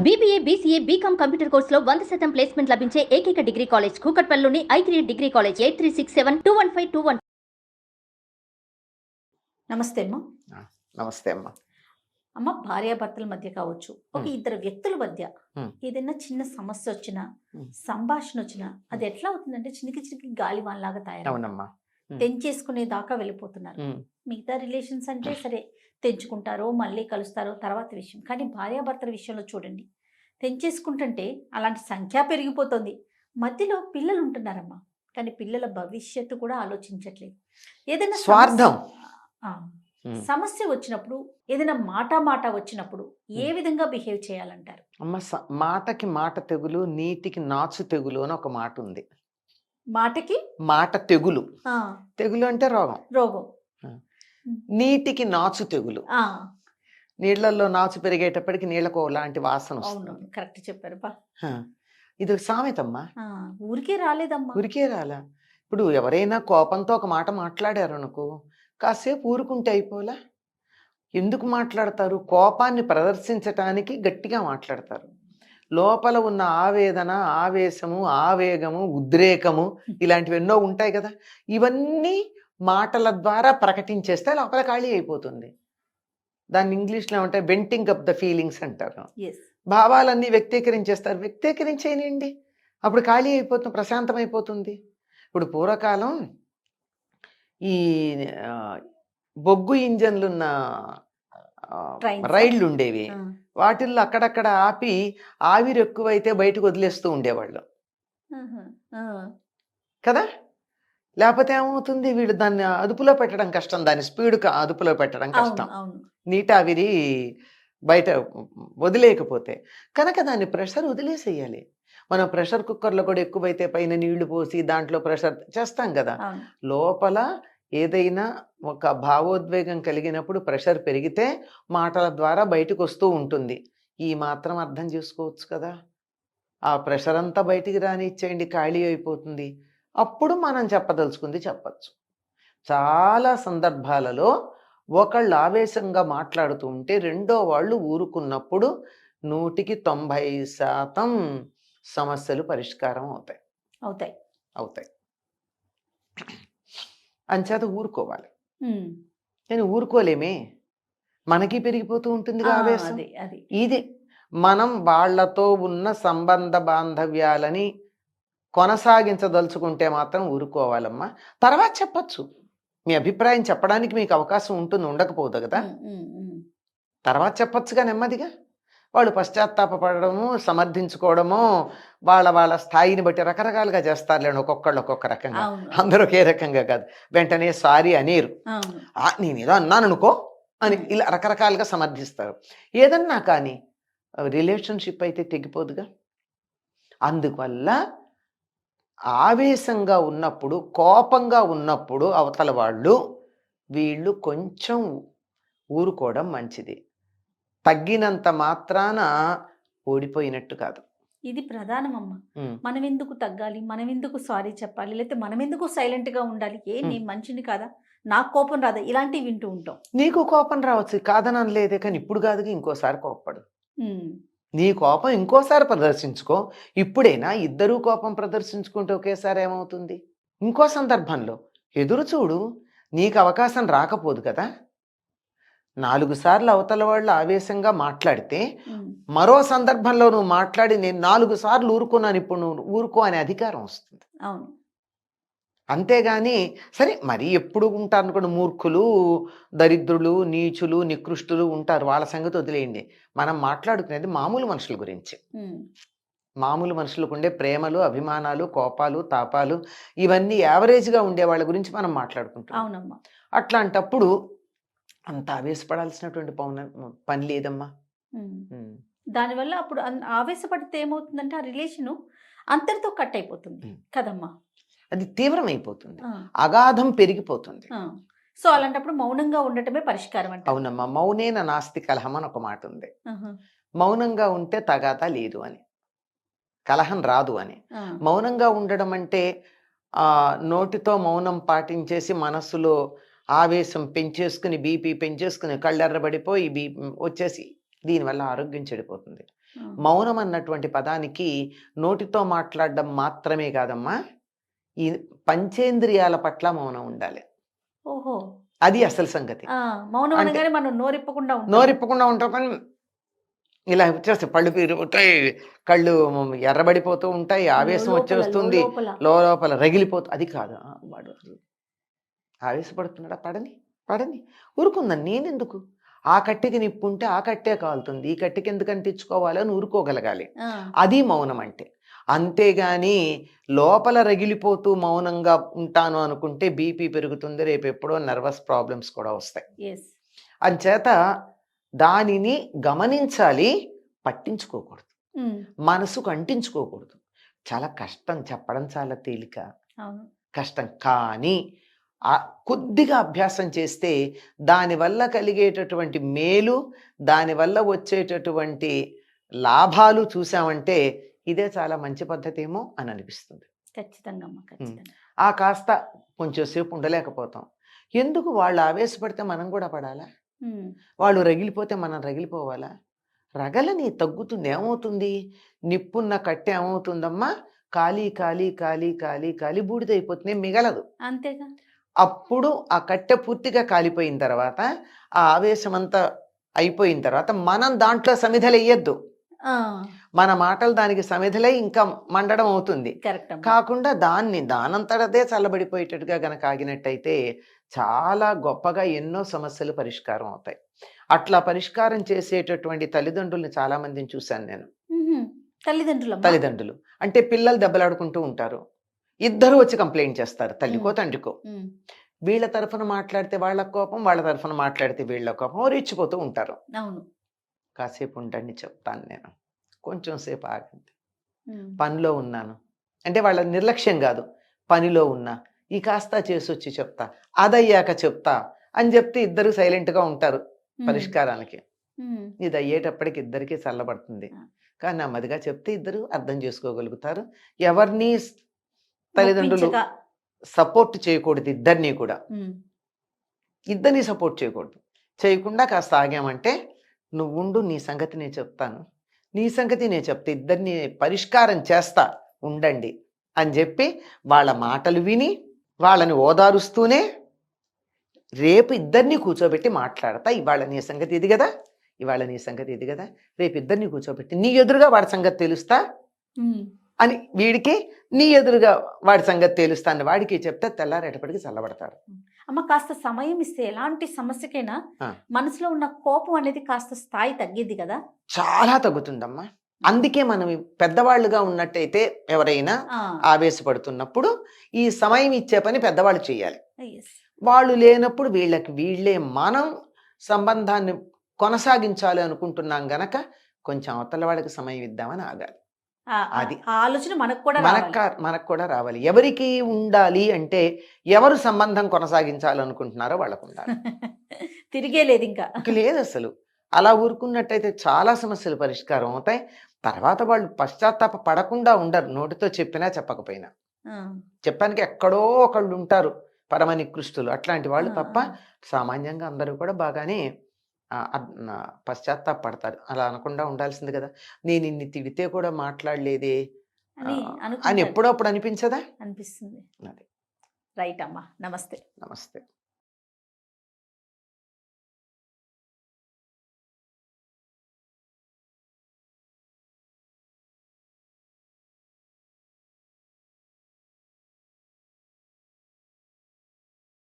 BBA, BCA, BCom computer కోర్సులో 100% placement లభించే ఏకైక డిగ్రీ కాలేజ్ కూకట్పల్లిలోని I3 డిగ్రీ కాలేజ్ 8367215215. నమస్తే అమ్మ. నమస్తే అమ్మ. అమ్మ, భార్యాభర్తల మధ్య కావచ్చు, ఒక ఇద్దరు వ్యక్తుల మధ్య ఏదైనా చిన్న సమస్య వచ్చినా, సంభాషణ వచ్చినా అది ఎట్లా అవుతుందంటే చినికి గాలివాన్లాగా తయారవునమ్మా. తెంచేసుకునే దాకా వెళ్ళిపోతున్నారు. మిగతా రిలేషన్స్ అంటే సరే తెంచుకుంటారో మళ్ళీ కలుస్తారో తర్వాత విషయం, కానీ భార్యాభర్తల విషయంలో చూడండి, తెంచేసుకుంటుంటే అలాంటి సంఖ్య పెరిగిపోతుంది. మధ్యలో పిల్లలు ఉంటున్నారమ్మా, కానీ పిల్లల భవిష్యత్తు కూడా ఆలోచించట్లేదు. ఏదైనా స్వార్థం సమస్య వచ్చినప్పుడు, ఏదైనా మాట వచ్చినప్పుడు ఏ విధంగా బిహేవ్ చేయాలంటారు? అమ్మ, మాటకి మాట తెగులు, నీతికి నాచు తెగులు అని ఒక మాట ఉంది. మాటకి మాట తెగులు, తెగులు అంటే రోగం. నీటికి నాచు తెగులు. నీళ్లలో నాచు పెరిగేటప్పటికి నీళ్లకు లాంటి వాసన వస్తుంది. కరెక్ట్ చెప్పారు. ఇది సామెతమ్మా, ఊరికే రాలేదమ్మా, ఊరికే రాలా. ఇప్పుడు ఎవరైనా కోపంతో ఒక మాట మాట్లాడారు అనుకో, కాసేపు ఊరుకుంటే అయిపోలా. ఎందుకు మాట్లాడతారు? కోపాన్ని ప్రదర్శించటానికి గట్టిగా మాట్లాడతారు. లోపల ఉన్న ఆవేదన, ఆవేశము, ఆవేగము, ఉద్రేకము ఇలాంటివి ఎన్నో ఉంటాయి కదా. ఇవన్నీ మాటల ద్వారా ప్రకటించేస్తే లోపల ఖాళీ అయిపోతుంది. దాన్ని ఇంగ్లీష్లో ఏమంటారు, వెంటింగ్ అప్ ద ఫీలింగ్స్ అంటారు. భావాలన్నీ వ్యక్తీకరించేస్తారు. వ్యక్తీకరించేయండి, అప్పుడు ఖాళీ అయిపోతుంది, ప్రశాంతమైపోతుంది. ఇప్పుడు పూర్వకాలం ఈ బొగ్గు ఇంజన్లున్న రైళ్లు ఉండేవి. వాటిల్లో అక్కడక్కడ ఆపి ఆవిరి ఎక్కువైతే బయటకు వదిలేస్తూ ఉండేవాళ్ళు కదా. లేకపోతే ఏమవుతుంది, వీళ్ళు దాన్ని అదుపులో పెట్టడం కష్టం, దాని స్పీడ్ అదుపులో పెట్టడం కష్టం, నీటి ఆవిరి బయట వదిలేయకపోతే కనుక దాన్ని ప్రెషర్ వదిలేసేయాలి. మనం ప్రెషర్ కుక్కర్లో కూడా ఎక్కువైతే పైన నీళ్లు పోసి దాంట్లో ప్రెషర్ చేస్తాం కదా. లోపల ఏదైనా ఒక భావోద్వేగం కలిగినప్పుడు ప్రెషర్ పెరిగితే మాటల ద్వారా బయటకు వస్తూ ఉంటుంది. ఈ మాత్రం అర్థం చేసుకోవచ్చు కదా. ఆ ప్రెషర్ అంతా బయటికి రానిచ్చేయండి, ఖాళీ అయిపోతుంది. అప్పుడు మనం చెప్పదలుచుకుంది చెప్పచ్చు. చాలా సందర్భాలలో ఒకళ్ళు ఆవేశంగా మాట్లాడుతూ ఉంటే రెండో వాళ్ళు ఊరుకున్నప్పుడు 100% సమస్యలు పరిష్కారం అవుతాయి. అంచేత ఊరుకోవాలి. నేను ఊరుకోలేమే, మనకి పెరిగిపోతూ ఉంటుంది ఆవేశం. ఇది మనం వాళ్లతో ఉన్న సంబంధ బాంధవ్యాలని కొనసాగించదలుచుకుంటే మాత్రం ఊరుకోవాలమ్మా. తర్వాత చెప్పచ్చు, మీ అభిప్రాయం చెప్పడానికి మీకు అవకాశం ఉంటుంది, ఉండకపోదు కదా. తర్వాత చెప్పచ్చుగా నెమ్మదిగా. వాళ్ళు పశ్చాత్తాపడము, సమర్థించుకోవడము వాళ్ళ స్థాయిని బట్టి రకరకాలుగా చేస్తారులేండి. ఒక్కొక్కళ్ళు ఒక్కొక్క రకంగా, అందరూ ఒకే రకంగా కాదు. వెంటనే సారీ అనేరు, నేనేదో అన్నాను అనుకో అని ఇలా రకరకాలుగా సమర్థిస్తారు. ఏదన్నా కానీ రిలేషన్షిప్ అయితే తెగిపోదుగా. అందువల్ల ఆవేశంగా ఉన్నప్పుడు, కోపంగా ఉన్నప్పుడు అవతల వీళ్ళు కొంచెం ఊరుకోవడం మంచిది. తగ్గినంత మాత్రాన ఓడిపోయినట్టు కాదు. ఇది ప్రధానమమ్మా. మనం ఎందుకు తగ్గాలి, మనం ఎందుకు సారీ చెప్పాలి, లేకపోతే మనం ఎందుకు సైలెంట్ గా ఉండాలి? నేను మనిషిని కాదా, నాకు కోపం రాదా, ఇలాంటివి వింటూ ఉంటాం. నీకు కోపం రావచ్చు, కాదని లేదే, కానీ ఇప్పుడు కాదు, ఇంకోసారి కోపపడు. నీ కోపం ఇంకోసారి ప్రదర్శించుకో. ఇప్పుడైనా ఇద్దరూ కోపం ప్రదర్శించుకుంటే ఒకేసారి ఏమవుతుంది? ఇంకో సందర్భంలో ఎదురు చూడు, నీకు అవకాశం రాకపోదు కదా. 4 సార్లు అవతల వాళ్ళు ఆవేశంగా మాట్లాడితే మరో సందర్భంలో నువ్వు మాట్లాడి నేను 4 సార్లు ఊరుకున్నాను, ఇప్పుడు నువ్వు ఊరుకో అనే అధికారం వస్తుంది. అంతేగాని సరే మరి ఎప్పుడు ఉంటారు అనుకోండి, మూర్ఖులు, దరిద్రులు, నీచులు, నికృష్టులు ఉంటారు, వాళ్ళ సంగతి వదిలేయండి. మనం మాట్లాడుకునేది మామూలు మనుషుల గురించి. మామూలు మనుషులకు ఉండే ప్రేమలు, అభిమానాలు, కోపాలు, తాపాలు ఇవన్నీ యావరేజ్గా ఉండే వాళ్ళ గురించి మనం మాట్లాడుకుంటాం. అట్లాంటప్పుడు అంత ఆవేశపడాల్సినటువంటి పని లేదమ్మా. దానివల్ల అప్పుడు ఆవేశపడితే ఏమవుతుందంటే ఆ రిలేషను అంతటితో కట్ అయిపోతుంది కదమ్మా. అది తీవ్రమైపోతుంది, అగాధం పెరిగిపోతుంది. సో అలాంటప్పుడు మౌనంగా ఉండటమే పరిష్కారం అంటే. అవునమ్మా, మౌనేన నాస్తి కలహం అని ఒక మాట ఉంది. మౌనంగా ఉంటే తగాదా లేదు అని, కలహం రాదు అని. మౌనంగా ఉండడం అంటే నోటితో మౌనం పాటించేసి మనస్సులో ఆవేశం పెంచేసుకుని, బీపీ పెంచేసుకుని, కళ్ళెర్రబడిపోయి బీపీ వచ్చేసి దీనివల్ల ఆరోగ్యం చెడిపోతుంది. మౌనం అన్నటువంటి పదానికి నోటితో మాట్లాడడం మాత్రమే కాదమ్మా, ఈ పంచేంద్రియాల పట్ల మౌనం ఉండాలి. ఓహో, అది అసలు సంగతి. మౌనం అంటే- అనగానే మనం నోరిప్పకుండా ఉంటాం. నోరిప్పకుండా ఉంటాం కానీ ఇలా వచ్చేస్తే పళ్ళు పెరుగుతాయి, కళ్ళు ఎర్రబడిపోతూ ఉంటాయి, ఆవేశం లోపల, వచ్చేస్తుంది, లోపల. లోపల రగిలిపోతూ. అది కాదు. వాడు అసలు ఆవేశపడుతున్నాడా, పడని పడని ఊరుకుందని నేనెందుకు, ఆ కట్టెకి నిప్పు ఉంటే ఆ కట్టే కాలుతుంది, ఈ కట్టెకి ఎందుకు అంటించుకోవాలని ఊరుకోగలగాలి. ఆ, అది మౌనం అంటే. అంతేగాని లోపల రగిలిపోతూ మౌనంగా ఉంటాను అనుకుంటే బీపీ పెరుగుతుంది, రేపు ఎప్పుడో నర్వస్ ప్రాబ్లమ్స్ కూడా వస్తాయి. yes. అంచేత దానిని గమనించాలి, పట్టించుకోకూడదు, ఉమ్, మనసుకు అంటించుకోకూడదు. చాలా కష్టం, చెప్పడం చాలా తేలిక, అవును. కష్టం. కానీ కొద్దిగా అభ్యాసం చేస్తే దానివల్ల కలిగేటటువంటి మేలు, దానివల్ల వచ్చేటటువంటి లాభాలు చూసామంటే ఇదే చాలా మంచి పద్ధతి ఏమో అని అనిపిస్తుంది. ఖచ్చితంగా అమ్మ, ఖచ్చితంగా. ఆ కాస్త కొంచెం సేపు ఉండలేకపోతాం. ఎందుకు? వాళ్ళు ఆవేశపడితే మనం కూడా పడాలా? ఉమ్, వాళ్ళు రగిలిపోతే మనం రగిలిపోవాలా? రగలని తగ్గుతుంది. ఏమవుతుంది? నిప్పున్న కట్టె ఏమవుతుందమ్మా, కాలి కాలి కాలి కాలి కాలి బూడిదైపోతుంది, మిగలదు. అంతేగా. అప్పుడు ఆ కట్టె పూర్తిగా కాలిపోయిన తర్వాత, ఆ ఆవేశం అంతా అయిపోయిన తర్వాత మనం దాంట్లో సమిధలెయ్యొద్దు. ఆ, మన మాటలు దానికి సమిధలై ఇంకా మండడం అవుతుంది. కరెక్ట్ అమ్మ. కాకుండా దానంతటదే చల్లబడిపోయేటట్టుగా గనక ఆగినట్టయితే చాలా గొప్పగా ఎన్నో సమస్యలు పరిష్కారం అవుతాయి. అట్లా పరిష్కారం చేసేటటువంటి తల్లిదండ్రుల్ని చాలా మందిని చూశాను నేను. ఉహుం, తల్లిదండ్రులు అంటే పిల్లలు దెబ్బలాడుకుంటూ ఉంటారు, ఇద్దరు వచ్చి కంప్లైంట్ చేస్తారు, తల్లికో తండ్రికో. ఉమ్, వీళ్ళ తరఫున మాట్లాడితే వాళ్ళ కోపం, వాళ్ళ తరఫున మాట్లాడితే వీళ్ళ కోపం, రెచ్చిపోతూ ఉంటారు. అవును. కాసేపు ఉండండి చెప్తాను నేను, కొంచెం సేపు ఆగండి, ఉమ్, పనిలో ఉన్నాను అంటే వాళ్ళ నిర్లక్ష్యం కాదు, పనిలో ఉన్నా, ఈ కాస్త చేసొచ్చి చెప్తా, అదయ్యాక చెప్తా అని చెప్తే ఇద్దరు సైలెంట్గా ఉంటారు పరిష్కారానికి. ఉమ్, ఇది అయ్యేటప్పటికి ఇద్దరికీ చల్లబడుతుంది. ఆ. కానీ నెమ్మదిగా చెప్తే ఇద్దరు అర్థం చేసుకోగలుగుతారు. ఎవరిని తల్లిదండ్రులు నొప్పించక. సపోర్ట్ చేయకూడదు, ఇద్దరినీ కూడా. ఉమ్, ఇద్దరిని సపోర్ట్ చేయకూడదు. చేయకుండా కాస్త ఆగామంటే, నువ్వు ఉండు, నీ సంగతి నేను చెప్తాను, నీ సంగతి నేను చెప్తే ఇద్దరిని పరిష్కారం చేస్తా, ఉండండి అని చెప్పి వాళ్ళ మాటలు విని వాళ్ళని ఓదారుస్తూనే రేపు ఇద్దరిని కూర్చోబెట్టి మాట్లాడతా. ఇవాళ నీ సంగతి ఇది కదా, ఇవాళ నీ సంగతి ఇది కదా, రేపు ఇద్దరిని కూర్చోబెట్టి నీ ఎదురుగా వాడి సంగతి తెలుస్తా ఉమ్, అని వీడికి, నీ ఎదురుగా వాడి సంగతి తెలుస్తా అని వాడికి చెప్తే తెల్లారేటప్పటికి చల్లబడతారు. అమ్మ, కాస్త సమయం ఇస్తే ఎలాంటి సమస్యకైనా ఆ. మనసులో ఉన్న కోపం అనేది కాస్త స్థాయి తగ్గిద్ది కదా. చాలా తగ్గుతుందమ్మా. అందుకే మనం పెద్దవాళ్ళుగా ఉన్నట్టయితే ఎవరైనా ఆ, ఆవేశపడుతున్నప్పుడు ఈ సమయం ఇచ్చే పని పెద్దవాళ్ళు చేయాలి. yes. వాళ్ళు లేనప్పుడు వీళ్ళే మనం సంబంధాన్ని కొనసాగించాలి అనుకుంటున్నాం గనక కొంచెం అవతల వాళ్ళకి సమయం ఇద్దామని ఆగాలి. అది. ఆ ఆలోచన మనకు కూడా రావాలి. మనకు కూడా రావాలి. ఎవరికి ఉండాలి అంటే, ఎవరు సంబంధం కొనసాగించాలనుకుంటున్నారో వాళ్ళకు ఉండాలి. తిరిగే లేదు ఇంకా. ఇంక లేదు అసలు. అలా ఊరుకున్నట్టయితే చాలా సమస్యలు పరిష్కారం అవుతాయి. తర్వాత వాళ్ళు పశ్చాత్తాప పడకుండా ఉండరు, నోటితో చెప్పినా చెప్పకపోయినా. ఆ, చెప్పడానికి ఎక్కడో ఒకళ్ళు ఉంటారు పరమ నికృష్టులు, అట్లాంటి వాళ్ళు ఆ, తప్ప సామాన్యంగా అందరూ కూడా బాగానే పశ్చాత్తాపడతారు. అలా అనకుండా ఉండాల్సింది కదా. నేను ఇన్ని తిడితే కూడా మాట్లాడలేదే అని అని అనుకుంటారు. ఎప్పుడప్పుడు అనిపించదా? అనిపిస్తుంది. అది. రైట్ అమ్మా, నమస్తే. నమస్తే.